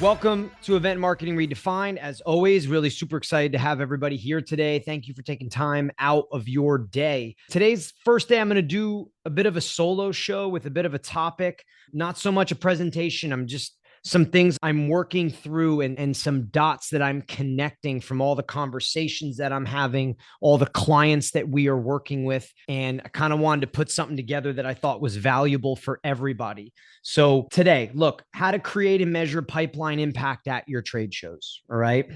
Welcome to Event Marketing Redefined. As always, really super excited to have everybody here today. Thank you for taking time out of your day. Today's first day, I'm going to do a bit of a solo show with a bit of a topic, not so much a presentation. I'm just some things I'm working through and some dots that I'm connecting from all the conversations that I'm having, all the clients that we are working with. And I kind of wanted to put something together that I thought was valuable for everybody. So today, look, how to create and measure pipeline impact at your trade shows. All right.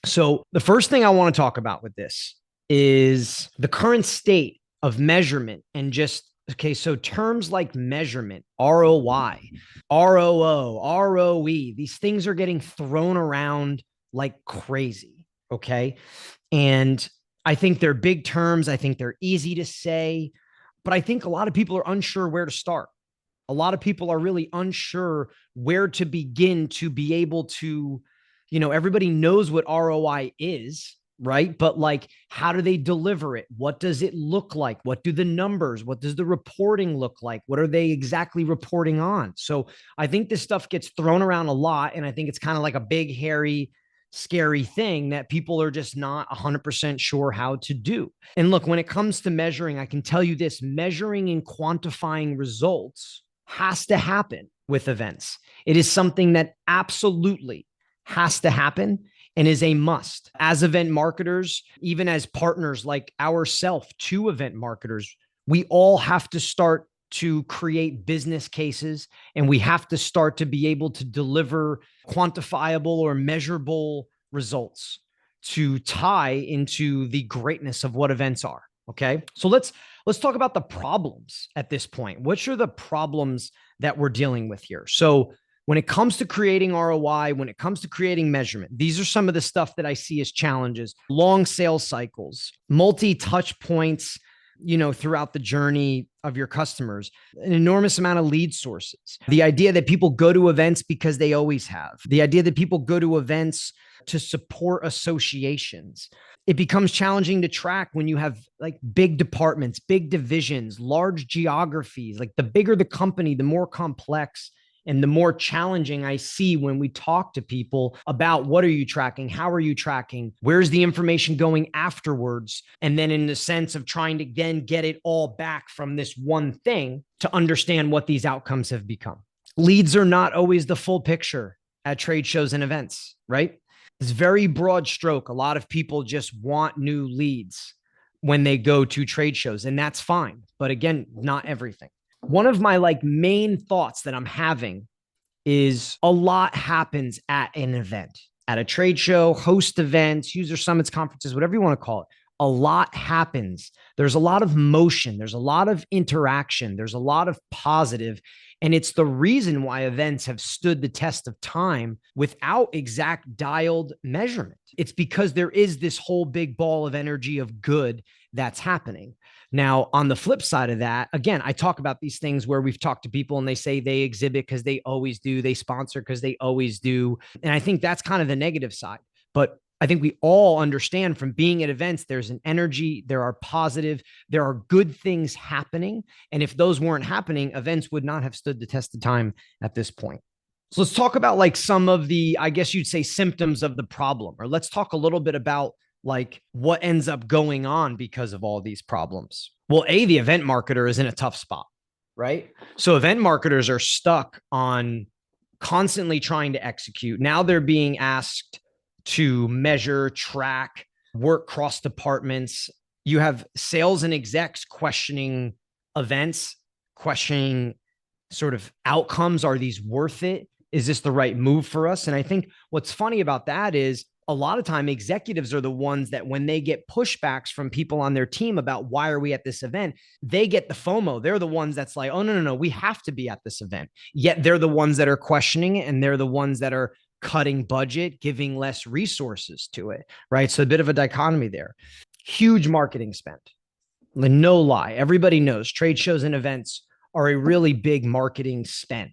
So the first thing I want to talk about with this is the current state of measurement and just, okay, so terms like measurement, ROI, ROO, ROE, these things are getting thrown around like crazy. Okay. And I think they're big terms. I think they're easy to say, but I think a lot of people are unsure where to start. A lot of people are really unsure where to begin to be able to, everybody knows what ROI is, right? But like, how do they deliver it? What does it look like? What do the numbers, what does the reporting look like? What are they exactly reporting on? So I think this stuff gets thrown around a lot. And I think it's kind of like a big, hairy, scary thing that people are just not 100% sure how to do. And look, when it comes to measuring, I can tell you this: measuring and quantifying results has to happen with events. It is something that absolutely has to happen and is a must. As event marketers, even as partners like ourselves to event marketers, we all have to start to create business cases, and we have to start to be able to deliver quantifiable or measurable results to tie into the greatness of what events are. Okay. So let's talk about the problems at this point. What are the problems that we're dealing with here? So when it comes to creating ROI, when it comes to creating measurement, these are some of the stuff that I see as challenges: long sales cycles, multi-touch points, throughout the journey of your customers, an enormous amount of lead sources. The idea that people go to events because they always have, the idea that people go to events to support associations. It becomes challenging to track when you have like big departments, big divisions, large geographies. Like the bigger the company, the more complex and the more challenging I see when we talk to people about what are you tracking? How are you tracking? Where's the information going afterwards? And then in the sense of trying to then get it all back from this one thing to understand what these outcomes have become. Leads are not always the full picture at trade shows and events, right? It's very broad stroke. A lot of people just want new leads when they go to trade shows, and that's fine. But again, not everything. One of my main thoughts that I'm having is a lot happens at an event, at a trade show, host events, user summits, conferences, whatever you want to call it. A lot happens. There's a lot of motion. There's a lot of interaction. There's a lot of positive. And it's the reason why events have stood the test of time without exact dialed measurement. It's because there is this whole big ball of energy of good that's happening. Now, on the flip side of that, again, I talk about these things where we've talked to people and they say they exhibit because they always do, they sponsor because they always do. And I think that's kind of the negative side. But I think we all understand from being at events, there's an energy, there are positive, there are good things happening. And if those weren't happening, events would not have stood the test of time at this point. So let's talk about some of the, I guess you'd say, symptoms of the problem, or let's talk a little bit about what ends up going on because of all these problems. Well, the event marketer is in a tough spot, right? So event marketers are stuck on constantly trying to execute. Now they're being asked to measure, track, work cross departments. You have sales and execs questioning events, questioning sort of outcomes. Are these worth it? Is this the right move for us? And I think what's funny about that is a lot of time executives are the ones that when they get pushbacks from people on their team about why are we at this event, they get the FOMO. They're the ones that's like, oh, no, we have to be at this event. Yet they're the ones that are questioning it, and they're the ones that are cutting budget, giving less resources to it, right? So a bit of a dichotomy there. Huge marketing spend. No lie. Everybody knows trade shows and events are a really big marketing spend.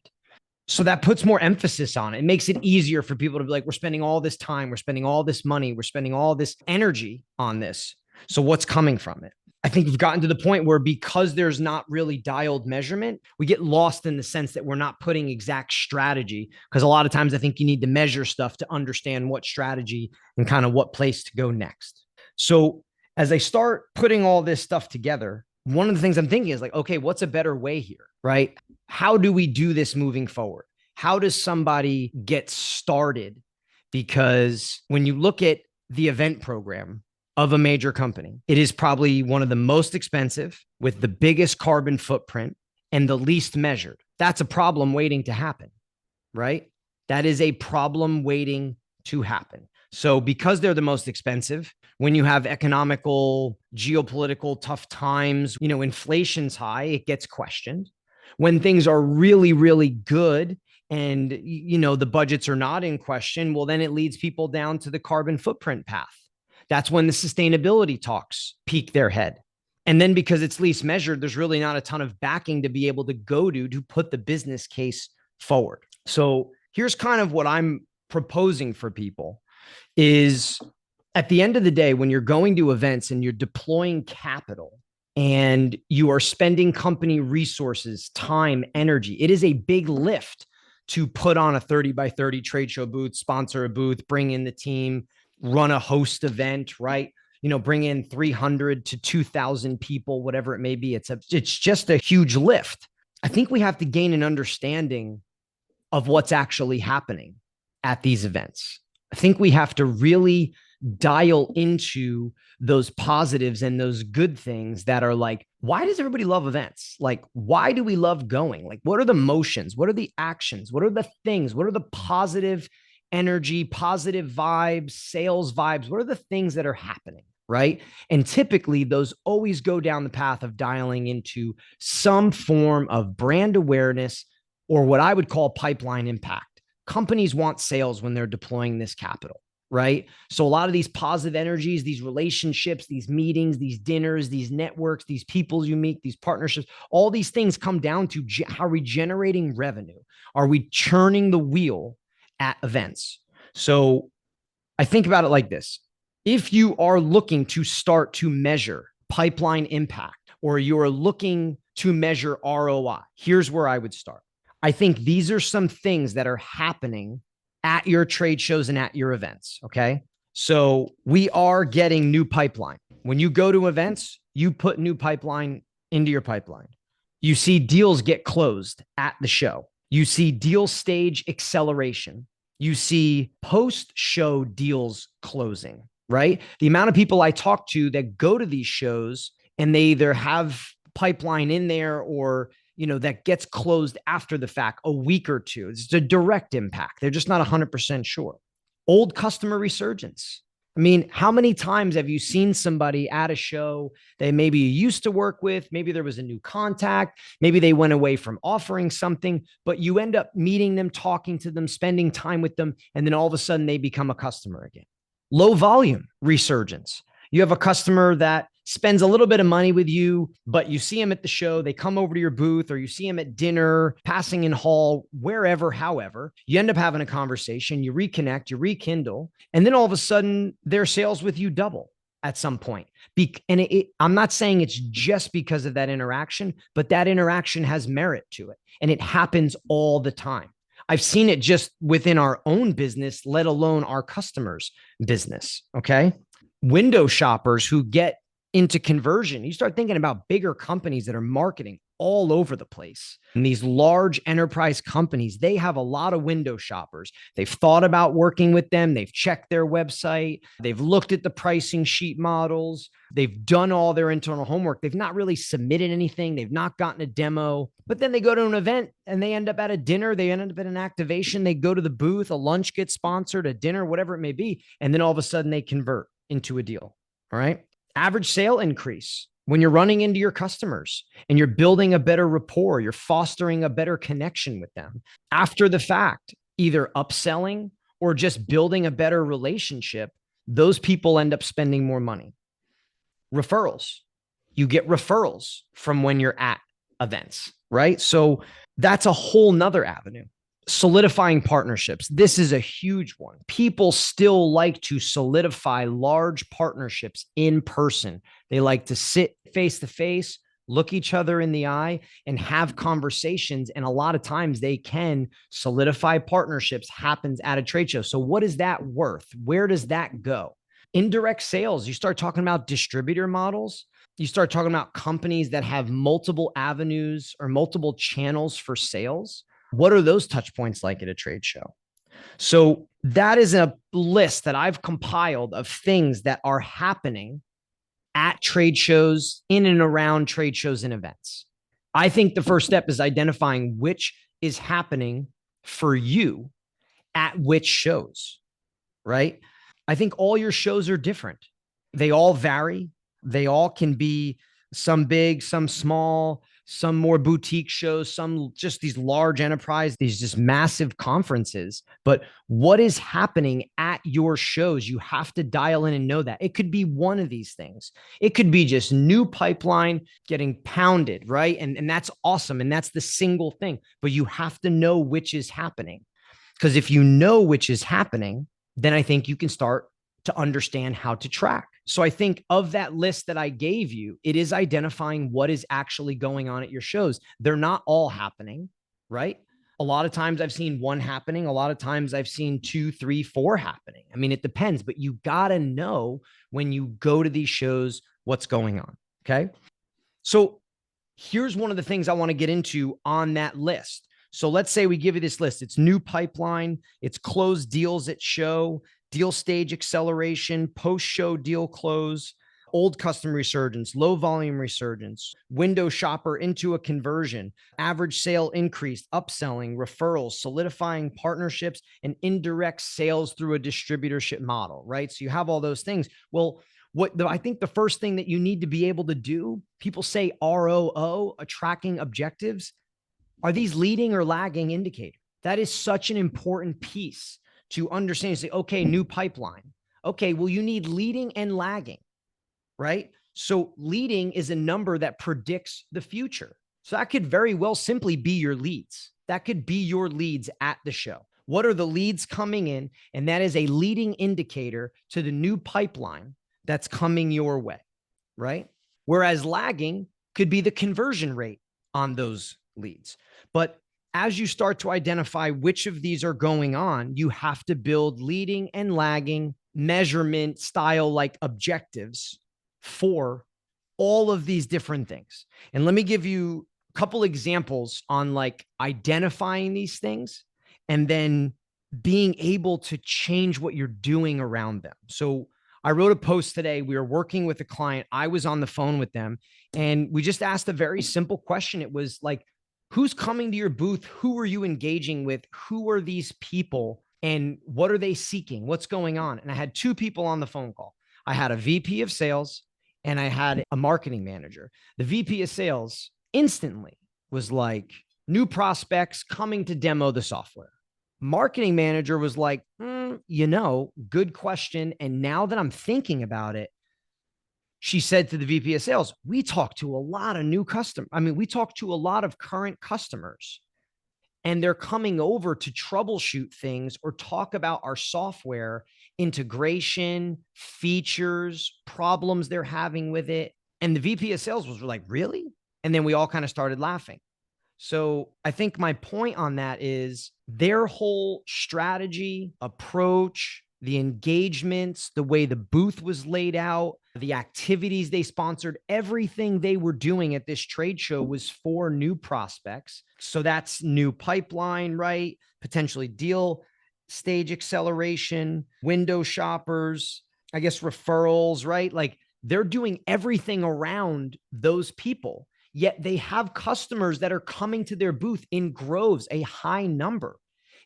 So that puts more emphasis on it. It makes it easier for people to be like, we're spending all this time, we're spending all this money, we're spending all this energy on this. So what's coming from it? I think we've gotten to the point where because there's not really dialed measurement, we get lost in the sense that we're not putting exact strategy. Because a lot of times I think you need to measure stuff to understand what strategy and kind of what place to go next. So as I start putting all this stuff together, one of the things I'm thinking is like, okay, what's a better way here, right? How do we do this moving forward? How does somebody get started? Because when you look at the event program of a major company, it is probably one of the most expensive with the biggest carbon footprint and the least measured. That's a problem waiting to happen, right? That is a problem waiting to happen. So because they're the most expensive, when you have economical, geopolitical tough times, inflation's high, it gets questioned. When things are really, really good and, the budgets are not in question, well, then it leads people down to the carbon footprint path. That's when the sustainability talks peak their head. And then because it's least measured, there's really not a ton of backing to be able to go to put the business case forward. So here's kind of what I'm proposing for people is at the end of the day, when you're going to events and you're deploying capital and you are spending company resources, time, energy, it is a big lift to put on a 30 by 30 trade show booth, sponsor a booth, bring in the team, run a host event, right? Bring in 300 to 2,000 people, whatever it may be. It's just a huge lift. I think we have to gain an understanding of what's actually happening at these events. I think we have to really dial into those positives and those good things that are like, why does everybody love events? Like, why do we love going? Like, what are the motions? What are the actions? What are the things? What are the positive energy, positive vibes, sales vibes? What are the things that are happening? Right. And typically those always go down the path of dialing into some form of brand awareness or what I would call pipeline impact. Companies want sales when they're deploying this capital, right? So a lot of these positive energies, these relationships, these meetings, these dinners, these networks, these people you meet, these partnerships, all these things come down to how are we generating revenue? Are we churning the wheel at events? So I think about it like this. If you are looking to start to measure pipeline impact or you're looking to measure ROI, here's where I would start. I think these are some things that are happening at your trade shows and at your events. Okay. So we are getting new pipeline. When you go to events, you put new pipeline into your pipeline. You see deals get closed at the show. You see deal stage acceleration. You see post-show deals closing, right? The amount of people I talk to that go to these shows and they either have pipeline in there or that gets closed after the fact, a week or two. It's a direct impact. They're just not 100% sure. Old customer resurgence. I mean, how many times have you seen somebody at a show that maybe you used to work with? Maybe there was a new contact. Maybe they went away from offering something, but you end up meeting them, talking to them, spending time with them, and then all of a sudden they become a customer again. Low volume resurgence. You have a customer that spends a little bit of money with you, but you see them at the show, they come over to your booth, or you see them at dinner, passing in hall, wherever, however, you end up having a conversation, you reconnect, you rekindle, and then all of a sudden their sales with you double at some point. And I'm not saying it's just because of that interaction, but that interaction has merit to it. And it happens all the time. I've seen it just within our own business, let alone our customers' business. Okay. Window shoppers who get into conversion, you start thinking about bigger companies that are marketing all over the place. And these large enterprise companies, they have a lot of window shoppers. They've thought about working with them. They've checked their website. They've looked at the pricing sheet models. They've done all their internal homework. They've not really submitted anything. They've not gotten a demo, but then they go to an event and they end up at a dinner. They end up at an activation. They go to the booth, a lunch gets sponsored, a dinner, whatever it may be. And then all of a sudden they convert into a deal. All right. Average sale increase when you're running into your customers and you're building a better rapport, you're fostering a better connection with them. After the fact, either upselling or just building a better relationship, those people end up spending more money. Referrals. You get referrals from when you're at events, right? So that's a whole nother avenue. Solidifying partnerships. This is a huge one. People still like to solidify large partnerships in person. They like to sit face to face, look each other in the eye, and have conversations. And a lot of times they can solidify partnerships happens at a trade show. So what is that worth? Where does that go? Indirect sales. You start talking about distributor models. You start talking about companies that have multiple avenues or multiple channels for sales. What are those touch points like at a trade show? So that is a list that I've compiled of things that are happening at trade shows, in and around trade shows and events. I think the first step is identifying which is happening for you at which shows, right? I think all your shows are different. They all vary. They all can be some big, some small, some more boutique shows, some just these large enterprise, these just massive conferences. But what is happening at your shows? You have to dial in and know that. It could be one of these things. It could be just new pipeline getting pounded, right? And that's awesome. And that's the single thing. But you have to know which is happening. Because if you know which is happening, then I think you can start to understand how to track. So I think of that list that I gave you, it is identifying what is actually going on at your shows. They're not all happening, right? A lot of times I've seen one happening. A lot of times I've seen 2, 3, 4 happening. I mean, it depends, but you got to know when you go to these shows, what's going on. Okay. So here's one of the things I want to get into on that list. So let's say we give you this list. It's new pipeline. It's closed deals at show, deal stage acceleration, post-show deal close, old customer resurgence, low volume resurgence, window shopper into a conversion, average sale increase, upselling, referrals, solidifying partnerships, and indirect sales through a distributorship model, right? So you have all those things. Well, I think the first thing that you need to be able to do, people say ROO, tracking objectives. Are these leading or lagging indicators? That is such an important piece to understand. You say, okay, new pipeline. Okay, well, you need leading and lagging, right? So leading is a number that predicts the future. So that could very well simply be your leads. That could be your leads at the show. What are the leads coming in? And that is a leading indicator to the new pipeline that's coming your way, right? Whereas lagging could be the conversion rate on those leads. But as you start to identify which of these are going on, you have to build leading and lagging measurement style like objectives for all of these different things. And let me give you a couple examples on like identifying these things and then being able to change what you're doing around them. So I wrote a post today. We were working with a client. I was on the phone with them and we just asked a very simple question. It was like, who's coming to your booth? Who are you engaging with? Who are these people? And what are they seeking? What's going on? And I had 2 people on the phone call. I had a VP of sales and I had a marketing manager. The VP of sales instantly was like, new prospects coming to demo the software. Marketing manager was like, good question. And now that I'm thinking about it, she said to the VP of sales, we talk to a lot of new customers. I mean, we talk to a lot of current customers and they're coming over to troubleshoot things or talk about our software integration, features, problems they're having with it. And the VP of sales was like, really? And then we all kind of started laughing. So I think my point on that is their whole strategy, approach, the engagements, the way the booth was laid out, the activities they sponsored, everything they were doing at this trade show was for new prospects. So that's new pipeline, right? Potentially deal stage acceleration, window shoppers, I guess referrals, right? Like they're doing everything around those people. Yet they have customers that are coming to their booth in groves, a high number.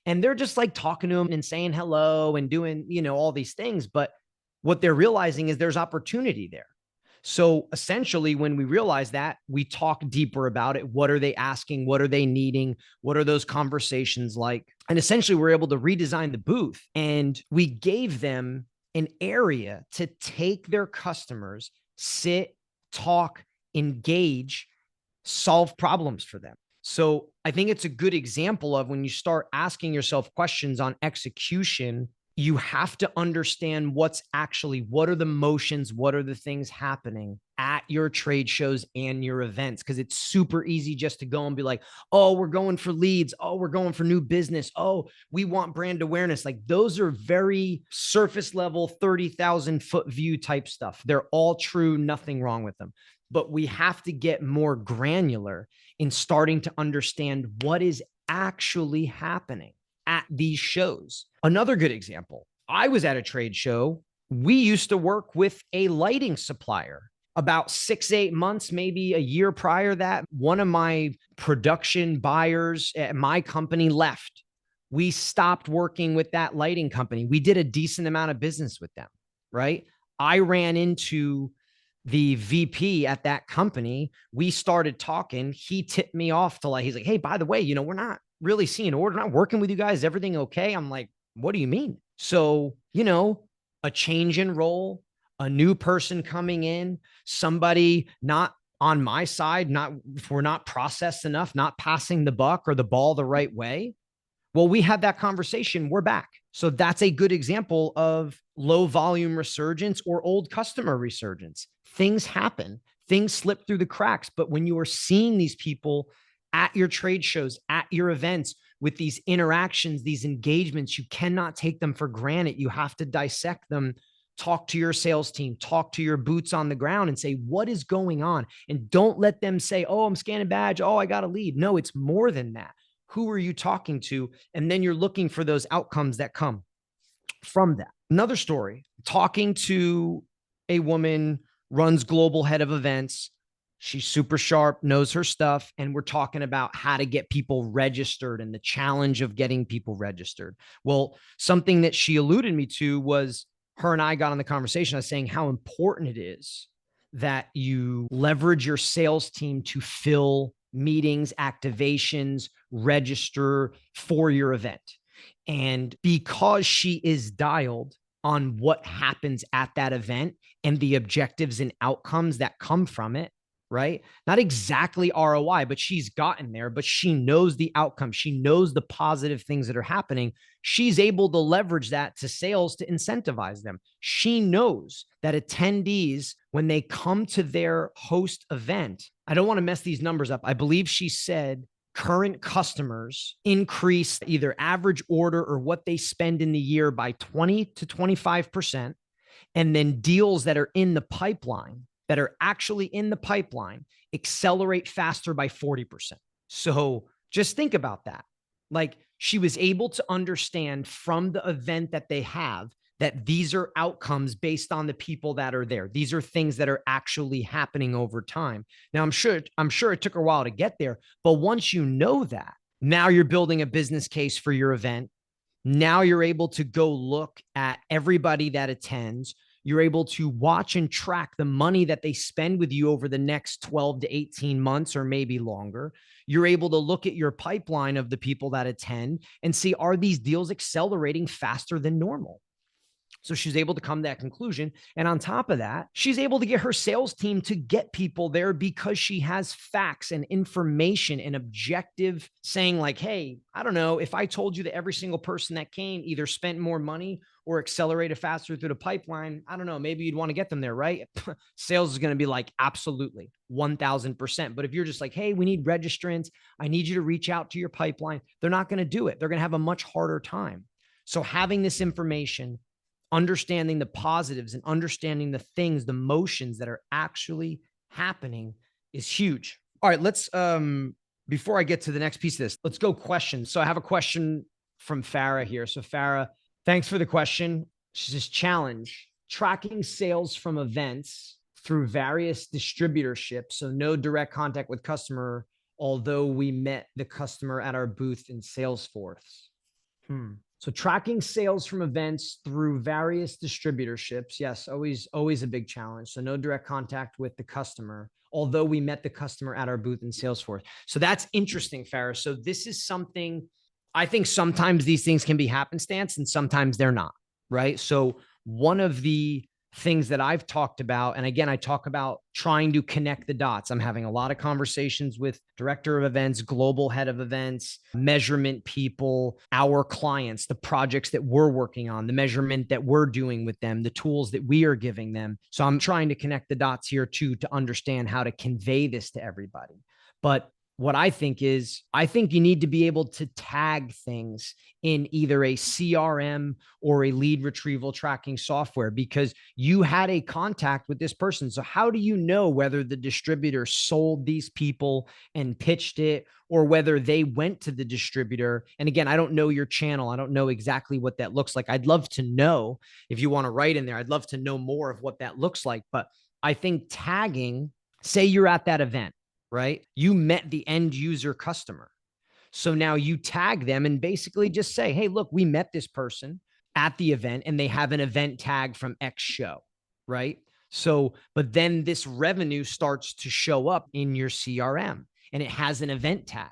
And they're just like talking to them and saying hello and doing, all these things. But what they're realizing is there's opportunity there. So essentially, when we realize that, we talk deeper about it. What are they asking? What are they needing? What are those conversations like? And essentially, we're able to redesign the booth and we gave them an area to take their customers, sit, talk, engage, solve problems for them. So I think it's a good example of when you start asking yourself questions on execution, you have to understand what are the motions, what are the things happening at your trade shows and your events. Cause it's super easy just to go and be like, oh, we're going for leads. Oh, we're going for new business. Oh, we want brand awareness. Like those are very surface level, 30,000 foot view type stuff. They're all true, nothing wrong with them. But we have to get more granular in starting to understand what is actually happening at these shows. Another good example, I was at a trade show. We used to work with a lighting supplier. About 6, 8 months, maybe a year prior that, one of my production buyers at my company left. We stopped working with that lighting company. We did a decent amount of business with them, right? I ran into the VP at that company. We started talking. He tipped me off to he's like, hey, by the way, we're not really seeing order. Not working with you guys. Everything okay? I'm like, what do you mean? So, a change in role, a new person coming in, somebody not on my side, if we're not processed enough, not passing the buck or the ball the right way. Well, we had that conversation. We're back. So that's a good example of low volume resurgence or old customer resurgence. Things happen, things slip through the cracks. But when you are seeing these people at your trade shows, at your events, with these interactions, these engagements, you cannot take them for granted. You have to dissect them, talk to your sales team, talk to your boots on the ground and say, what is going on? And don't let them say, oh, I'm scanning badge. Oh, I got a lead. No, it's more than that. Who are you talking to? And then you're looking for those outcomes that come from that. Another story, talking to a woman, runs global head of events. She's super sharp, knows her stuff. And we're talking about how to get people registered and the challenge of getting people registered. Well, something that she alluded me to was her and I got on the conversation. I was saying how important it is that you leverage your sales team to fill meetings, activations, register for your event. And because she is dialed on what happens at that event and the objectives and outcomes that come from it, right? Not exactly ROI, but she's gotten there, but she knows the outcome. She knows the positive things that are happening. She's able to leverage that to sales to incentivize them. She knows that attendees, when they come to their host event, I don't want to mess these numbers up. I believe she said current customers increase either average order or what they spend in the year by 20 to 25%. And then deals that are in the pipeline, that are actually in the pipeline, accelerate faster by 40%. So just think about that. Like she was able to understand from the event that they have that these are outcomes based on the people that are there. These are things that are actually happening over time. Now, I'm sure it took her a while to get there, but once you know that, now you're building a business case for your event. Now you're able to go look at everybody that attends. You're able to watch and track the money that they spend with you over the next 12 to 18 months or maybe longer. You're able to look at your pipeline of the people that attend and see, are these deals accelerating faster than normal? So she's able to come to that conclusion. And on top of that, she's able to get her sales team to get people there because she has facts and information and objective saying like, hey, I don't know, if I told you that every single person that came either spent more money or accelerated faster through the pipeline, I don't know, maybe you'd want to get them there, right? Sales is going to be like, absolutely, 1000%. But if you're just like, hey, we need registrants, I need you to reach out to your pipeline, they're not going to do it. They're going to have a much harder time. So having this information, understanding the positives and understanding the things, the motions that are actually happening is huge. All right, let's, before I get to the next piece of this, let's go questions. So I have a question from Farah here. So Farah, thanks for the question. She says, challenge, tracking sales from events through various distributorships. So no direct contact with customer, although we met the customer at our booth in Salesforce. So tracking sales from events through various distributorships. Yes, always a big challenge. So no direct contact with the customer, although we met the customer at our booth in Salesforce. So that's interesting, Farah. So this is something, I think sometimes these things can be happenstance and sometimes they're not, right? So one of the things that I've talked about. And again, I talk about trying to connect the dots. I'm having a lot of conversations with director of events, global head of events, measurement people, our clients, the projects that we're working on, the measurement that we're doing with them, the tools that we are giving them. So I'm trying to connect the dots here too, to understand how to convey this to everybody. But what I think you need to be able to tag things in either a CRM or a lead retrieval tracking software, because you had a contact with this person. So how do you know whether the distributor sold these people and pitched it, or whether they went to the distributor? And again, I don't know your channel. I don't know exactly what that looks like. I'd love to know. If you want to write in there, I'd love to know more of what that looks like. But I think tagging, say you're at that event, right? You met the end user customer. So now you tag them and basically just say, hey, look, we met this person at the event and they have an event tag from X show, right? So, but then this revenue starts to show up in your CRM and it has an event tag.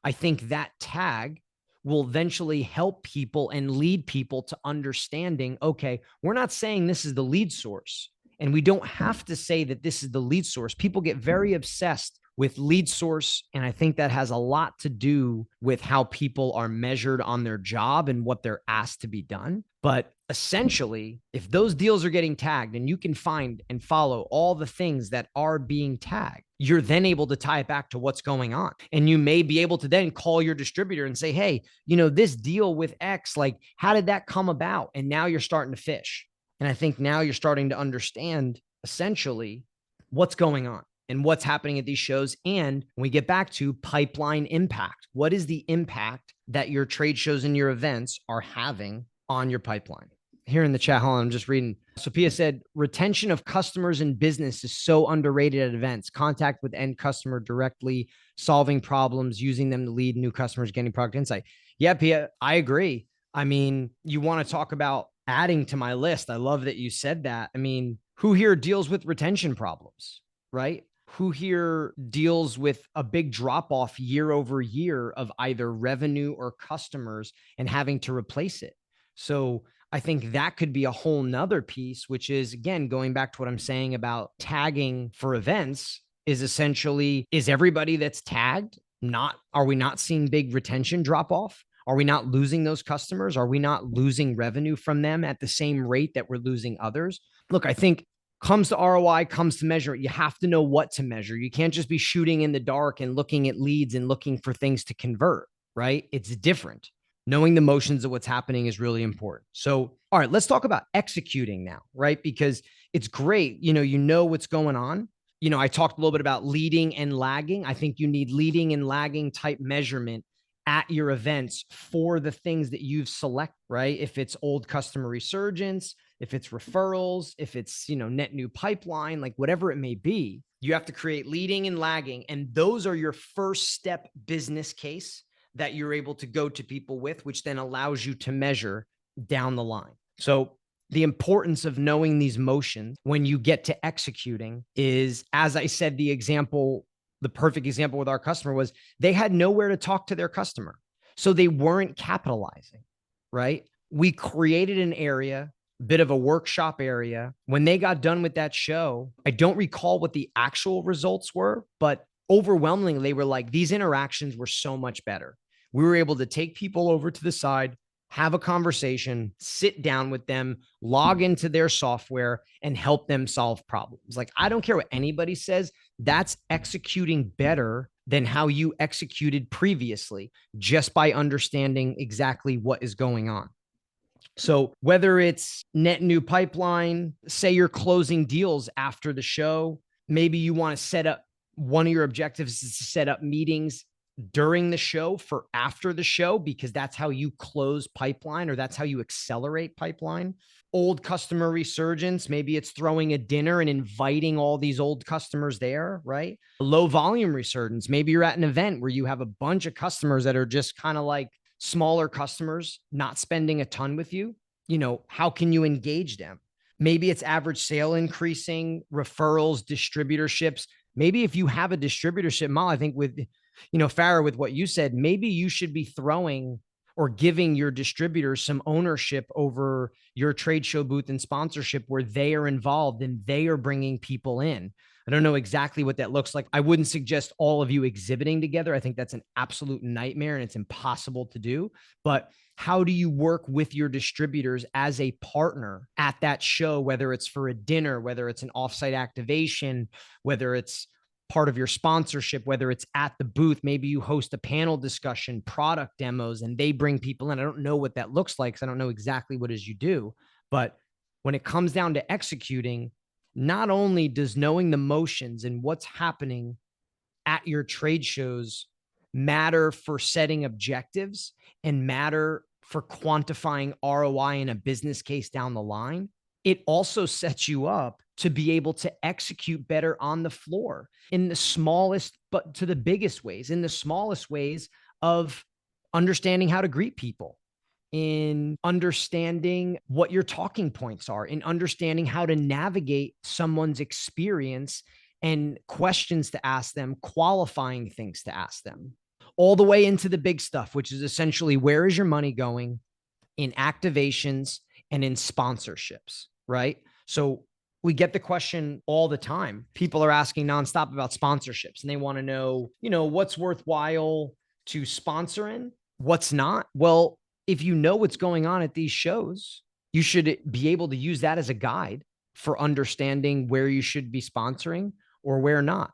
I think that tag will eventually help people and lead people to understanding, okay, we're not saying this is the lead source, and we don't have to say that this is the lead source. People get very obsessed with lead source. And I think that has a lot to do with how people are measured on their job and what they're asked to be done. But essentially, if those deals are getting tagged and you can find and follow all the things that are being tagged, you're then able to tie it back to what's going on. And you may be able to then call your distributor and say, hey, this deal with X, like, how did that come about? And now you're starting to fish. And I think now you're starting to understand essentially what's going on and what's happening at these shows. And when we get back to pipeline impact, what is the impact that your trade shows and your events are having on your pipeline? Here in the chat, hold on, I'm just reading. Sophia said, retention of customers in business is so underrated at events. Contact with end customer directly, solving problems, using them to lead new customers, getting product insight. Yeah, Pia, I agree. I mean, you want to talk about adding to my list. I love that you said that. I mean, who here deals with retention problems, right? Who here deals with a big drop off year over year of either revenue or customers and having to replace it? So I think that could be a whole nother piece, which is, again, going back to what I'm saying about tagging for events, is essentially, is everybody that's tagged are we not seeing big retention drop off? Are we not losing those customers? Are we not losing revenue from them at the same rate that we're losing others? Look, I think comes to ROI, comes to measure it, you have to know what to measure. You can't just be shooting in the dark and looking at leads and looking for things to convert, right? It's different. Knowing the motions of what's happening is really important. So, all right, let's talk about executing now, right? Because it's great, you know what's going on. I talked a little bit about leading and lagging. I think you need leading and lagging type measurement at your events for the things that you've selected, right? If it's old customer resurgence, if it's referrals, if it's, net new pipeline, like whatever it may be, you have to create leading and lagging. And those are your first step business case that you're able to go to people with, which then allows you to measure down the line. So the importance of knowing these motions when you get to executing is, as I said, the perfect example with our customer was they had nowhere to talk to their customer. So they weren't capitalizing, right? We created an area, a bit of a workshop area. When they got done with that show, I don't recall what the actual results were, but overwhelmingly, they were like, these interactions were so much better. We were able to take people over to the side, have a conversation, sit down with them, log into their software, and help them solve problems. Like, I don't care what anybody says, that's executing better than how you executed previously, just by understanding exactly what is going on. So whether it's net new pipeline, say you're closing deals after the show, maybe you want to set up, one of your objectives is to set up meetings during the show for after the show, because that's how you close pipeline, or that's how you accelerate pipeline. Old customer resurgence, maybe it's throwing a dinner and inviting all these old customers there, right? Low volume resurgence, maybe you're at an event where you have a bunch of customers that are just kind of like smaller customers, not spending a ton with you. How can you engage them? Maybe it's average sale increasing, referrals, distributorships. Maybe if you have a distributorship model, I think with, Farah, with what you said, maybe you should be throwing or giving your distributors some ownership over your trade show booth and sponsorship where they are involved and they are bringing people in. I don't know exactly what that looks like. I wouldn't suggest all of you exhibiting together. I think that's an absolute nightmare and it's impossible to do. But how do you work with your distributors as a partner at that show, whether it's for a dinner, whether it's an offsite activation, whether it's part of your sponsorship, whether it's at the booth, maybe you host a panel discussion, product demos, and they bring people in. I don't know what that looks like, because I don't know exactly what it is you do. But when it comes down to executing, not only does knowing the motions and what's happening at your trade shows matter for setting objectives and matter for quantifying ROI in a business case down the line, it also sets you up to be able to execute better on the floor in the smallest, but to the biggest ways, in the smallest ways of understanding how to greet people, in understanding what your talking points are, in understanding how to navigate someone's experience and questions to ask them, qualifying things to ask them, all the way into the big stuff, which is essentially where is your money going in activations and in sponsorships, right? So we get the question all the time. People are asking nonstop about sponsorships and they want to know, what's worthwhile to sponsor in, what's not. Well, if you know what's going on at these shows, you should be able to use that as a guide for understanding where you should be sponsoring or where not.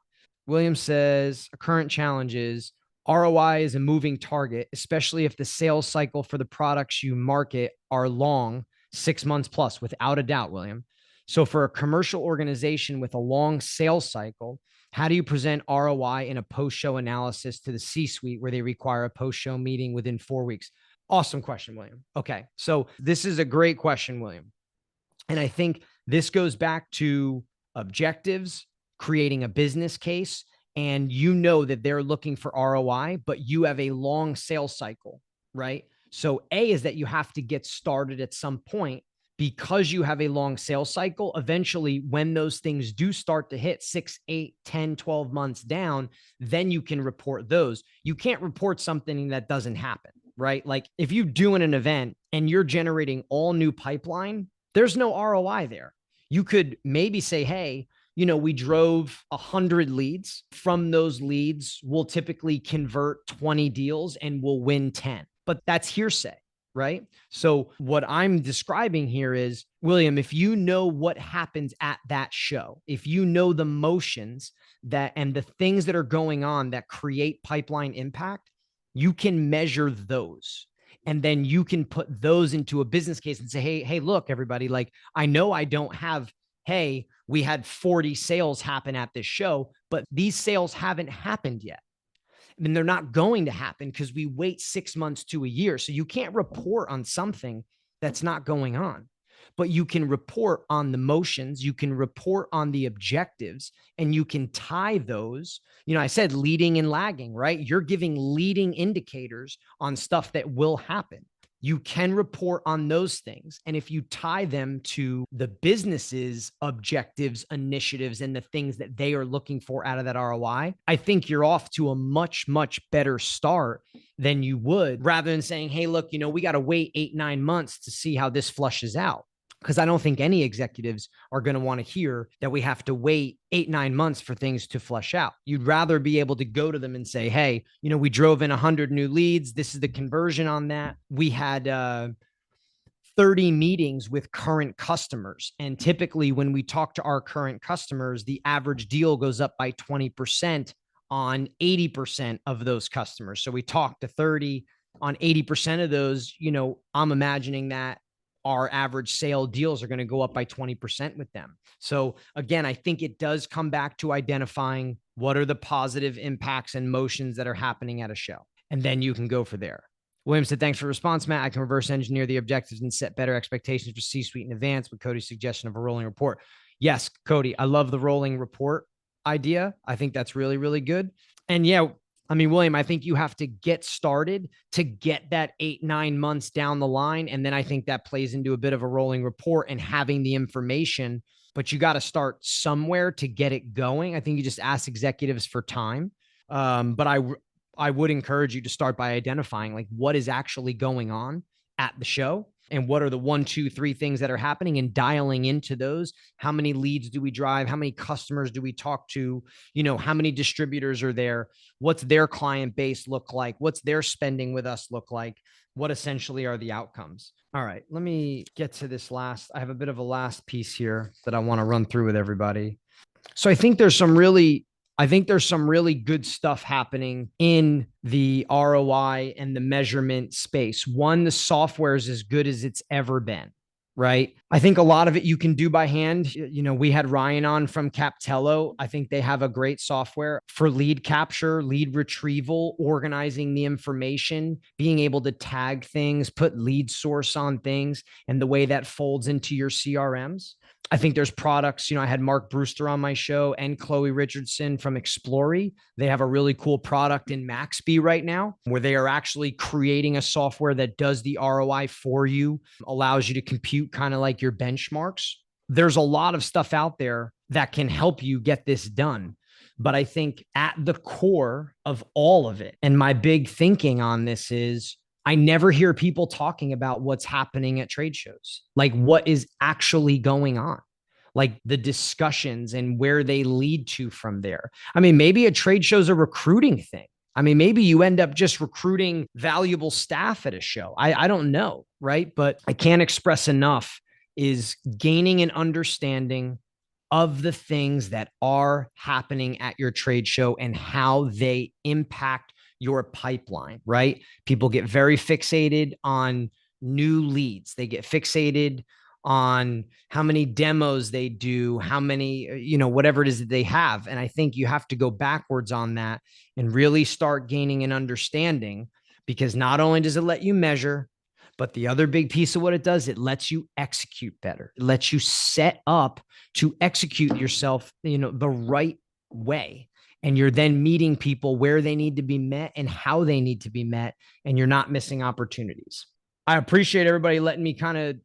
William says a current challenge is ROI is a moving target, especially if the sales cycle for the products you market are long, 6 months plus, without a doubt, William. So for a commercial organization with a long sales cycle, how do you present ROI in a post-show analysis to the C-suite where they require a post-show meeting within 4 weeks? Awesome question, William. Okay. So this is a great question, William. And I think this goes back to objectives, creating a business case, and that they're looking for ROI, but you have a long sales cycle, right? So A is that you have to get started at some point because you have a long sales cycle. Eventually, when those things do start to hit 6, 8, 10, 12 months down, then you can report those. You can't report something that doesn't happen, right? Like if you do an event and you're generating all new pipeline, there's no ROI there. You could maybe say, hey, we drove 100 leads. From those leads, we'll typically convert 20 deals and we'll win 10. But that's hearsay, right? So what I'm describing here is, William, if you know what happens at that show, if you know the motions and the things that are going on that create pipeline impact, you can measure those. And then you can put those into a business case and say, hey, look, everybody, like, I know I don't have, hey, we had 40 sales happen at this show, but these sales haven't happened yet. And they're not going to happen because we wait 6 months to a year. So you can't report on something that's not going on, but you can report on the motions, you can report on the objectives, and you can tie those. I said leading and lagging, right? You're giving leading indicators on stuff that will happen. You can report on those things. And if you tie them to the business's objectives, initiatives, and the things that they are looking for out of that ROI, I think you're off to a much, much better start than you would, rather than saying, hey, look, we got to wait 8, 9 months to see how this flushes out. Because I don't think any executives are going to want to hear that we have to wait 8, 9 months for things to flush out. You'd rather be able to go to them and say, hey, we drove in 100 new leads. This is the conversion on that. We had 30 meetings with current customers. And typically when we talk to our current customers, the average deal goes up by 20% on 80% of those customers. So we talk to 30 on 80% of those. I'm imagining that our average sale deals are going to go up by 20% with them. So again, I think it does come back to identifying what are the positive impacts and motions that are happening at a show. And then you can go for there. William said, thanks for the response, Matt. I can reverse engineer the objectives and set better expectations for C-suite in advance with Cody's suggestion of a rolling report. Yes, Cody, I love the rolling report idea. I think that's really, really good. And yeah, William, I think you have to get started to get that 8, 9 months down the line. And then I think that plays into a bit of a rolling report and having the information, but you got to start somewhere to get it going. I think you just ask executives for time. But I would encourage you to start by identifying like what is actually going on at the show and what are the 1, 2, 3 things that are happening, and dialing into those. How many leads do we drive? How many customers do we talk to? How many distributors are there? What's their client base look like? What's their spending with us look like? What essentially are the outcomes? All right, let me get to this last. I have a bit of a last piece here that I want to run through with everybody. So I think there's some really good stuff happening in the ROI and the measurement space. One, the software is as good as it's ever been, right? I think a lot of it you can do by hand. We had Ryan on from Captello. I think they have a great software for lead capture, lead retrieval, organizing the information, being able to tag things, put lead source on things, and the way that folds into your CRMs. I think there's products, I had Mark Brewster on my show and Chloe Richardson from Explory. They have a really cool product in Maxby right now where they are actually creating a software that does the ROI for you, allows you to compute kind of like your benchmarks. There's a lot of stuff out there that can help you get this done. But I think at the core of all of it, and my big thinking on this is, I never hear people talking about what's happening at trade shows, like what is actually going on, like the discussions and where they lead to from there. I mean, maybe a trade show is a recruiting thing. I mean, maybe you end up just recruiting valuable staff at a show. I don't know, right? But I can't express enough is gaining an understanding of the things that are happening at your trade show and how they impact your pipeline, right? People get very fixated on new leads. They get fixated on how many demos they do, how many, whatever it is that they have. And I think you have to go backwards on that and really start gaining an understanding, because not only does it let you measure, but the other big piece of what it does, it lets you execute better. It lets you set up to execute yourself, the right way. And you're then meeting people where they need to be met and how they need to be met. And you're not missing opportunities. I appreciate everybody letting me kind of,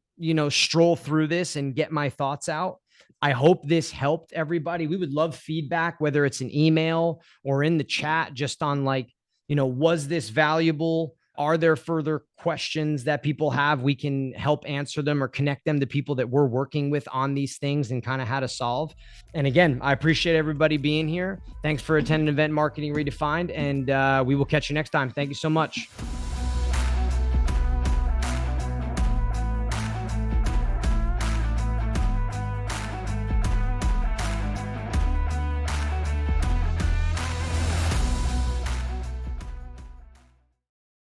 stroll through this and get my thoughts out. I hope this helped everybody. We would love feedback, whether it's an email or in the chat, just on like, was this valuable? Are there further questions that people have? We can help answer them or connect them to people that we're working with on these things and kind of how to solve. And again, I appreciate everybody being here. Thanks for attending Event Marketing Redefined, and we will catch you next time. Thank you so much.